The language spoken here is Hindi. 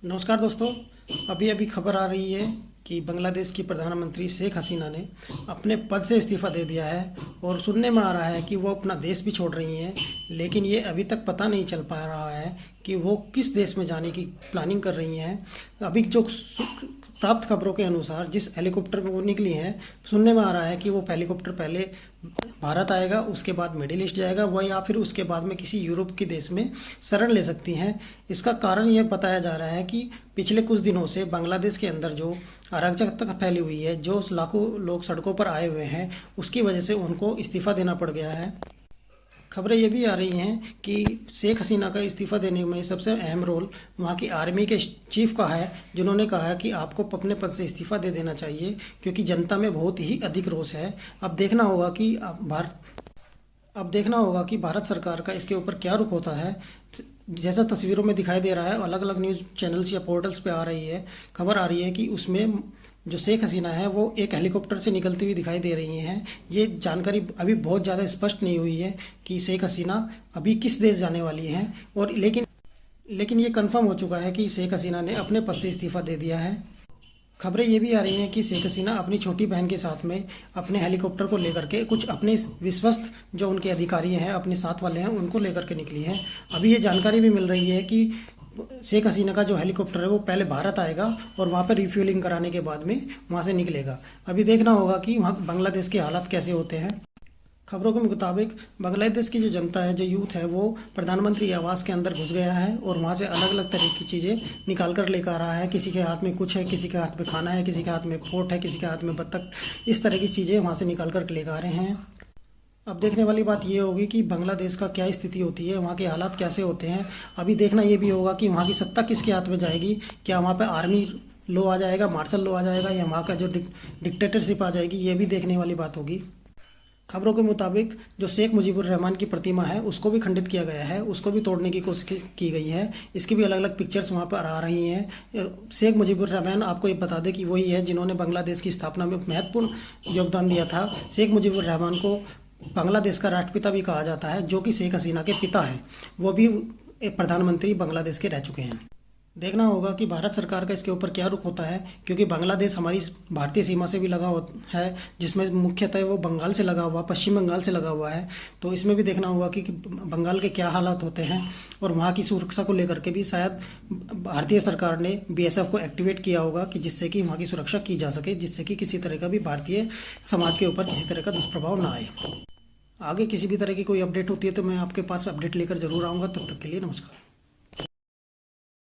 नमस्कार दोस्तों। अभी अभी खबर आ रही है कि बांग्लादेश की प्रधानमंत्री शेख हसीना ने अपने पद से इस्तीफ़ा दे दिया है और सुनने में आ रहा है कि वो अपना देश भी छोड़ रही हैं, लेकिन ये अभी तक पता नहीं चल पा रहा है कि वो किस देश में जाने की प्लानिंग कर रही हैं। अभी जो प्राप्त खबरों के अनुसार जिस हेलीकॉप्टर में वो निकली हैं, सुनने में आ रहा है कि वो हेलीकॉप्टर पहले भारत आएगा, उसके बाद मिडिल ईस्ट जाएगा, वह या फिर उसके बाद में किसी यूरोप के देश में शरण ले सकती हैं। इसका कारण यह बताया जा रहा है कि पिछले कुछ दिनों से बांग्लादेश के अंदर जो अराजकता फैली हुई है, जो लाखों लोग सड़कों पर आए हुए हैं, उसकी वजह से उनको इस्तीफ़ा देना पड़ गया है। खबरें ये भी आ रही हैं कि शेख हसीना का इस्तीफ़ा देने में सबसे अहम रोल वहाँ की आर्मी के चीफ का है, जिन्होंने कहा है कि आपको अपने पद से इस्तीफ़ा दे देना चाहिए क्योंकि जनता में बहुत ही अधिक रोष है। अब देखना होगा कि भारत सरकार का इसके ऊपर क्या रुख होता है। जैसा तस्वीरों में दिखाई दे रहा है, अलग अलग न्यूज़ चैनल्स या पोर्टल्स पे आ रही है, खबर आ रही है कि उसमें जो शेख हसीना है वो एक हेलीकॉप्टर से निकलती हुई दिखाई दे रही हैं। ये जानकारी अभी बहुत ज़्यादा स्पष्ट नहीं हुई है कि शेख हसीना अभी किस देश जाने वाली हैं, और लेकिन ये कंफर्म हो चुका है कि शेख हसीना ने अपने पद से इस्तीफ़ा दे दिया है। खबरें ये भी आ रही हैं कि शेख हसीना अपनी छोटी बहन के साथ में अपने हेलीकॉप्टर को लेकर के कुछ अपने विश्वस्त जो उनके अधिकारी हैं, अपने साथ वाले हैं, उनको लेकर के निकली हैं। अभी ये जानकारी भी मिल रही है कि शेख हसीना का जो हेलीकॉप्टर है वो पहले भारत आएगा और वहाँ पर रिफ्यूलिंग कराने के बाद में वहाँ से निकलेगा। अभी देखना होगा कि वहाँ बांग्लादेश के हालात कैसे होते हैं। खबरों के मुताबिक बांग्लादेश की जो जनता है, जो यूथ है, वो प्रधानमंत्री आवास के अंदर घुस गया है और वहाँ से अलग अलग तरह की चीज़ें निकाल कर लेकर आ रहा है। किसी के हाथ में कुछ है, किसी के हाथ में खाना है, किसी के हाथ में फोर्ट है, किसी के हाथ में बत्तख, इस तरह की चीज़ें वहाँ से निकाल कर लेकर आ रहे हैं। अब देखने वाली बात ये होगी कि बांग्लादेश का क्या स्थिति होती है, वहाँ के हालात कैसे होते हैं। अभी देखना ये भी होगा कि वहाँ की सत्ता किसके हाथ में जाएगी। क्या वहाँ पर आर्मी लॉ आ जाएगा, मार्शल लॉ आ जाएगा, या वहाँ का जो डिक्टेटरशिप आ जाएगी, ये भी देखने वाली बात होगी। खबरों के मुताबिक जो शेख मुजीबुर रहमान की प्रतिमा है उसको भी खंडित किया गया है, उसको भी तोड़ने की कोशिश की गई है। इसकी भी अलग अलग पिक्चर्स वहाँ पर आ रही हैं। शेख मुजीबुर रहमान, आपको ये बता दें कि वही है जिन्होंने बांग्लादेश की स्थापना में महत्वपूर्ण योगदान दिया था। शेख मुजीबुर रहमान को बांग्लादेश का राष्ट्रपिता भी कहा जाता है, जो कि शेख हसीना के पिता हैं। वो भी एक प्रधानमंत्री बांग्लादेश के रह चुके हैं। देखना होगा कि भारत सरकार का इसके ऊपर क्या रुख होता है, क्योंकि बांग्लादेश हमारी भारतीय सीमा से भी लगा है, जिसमें मुख्यतः वो बंगाल से लगा हुआ, पश्चिम बंगाल से लगा हुआ है। तो इसमें भी देखना होगा कि बंगाल के क्या हालात होते हैं, और वहाँ की सुरक्षा को लेकर के भी शायद भारतीय सरकार ने BSF को एक्टिवेट किया होगा कि जिससे कि वहाँ की सुरक्षा की जा सके, जिससे कि किसी तरह का भी भारतीय समाज के ऊपर किसी तरह का दुष्प्रभाव ना आए। आगे किसी भी तरह की कोई अपडेट होती है तो मैं आपके पास अपडेट लेकर जरूर आऊँगा। तब तक के लिए नमस्कार।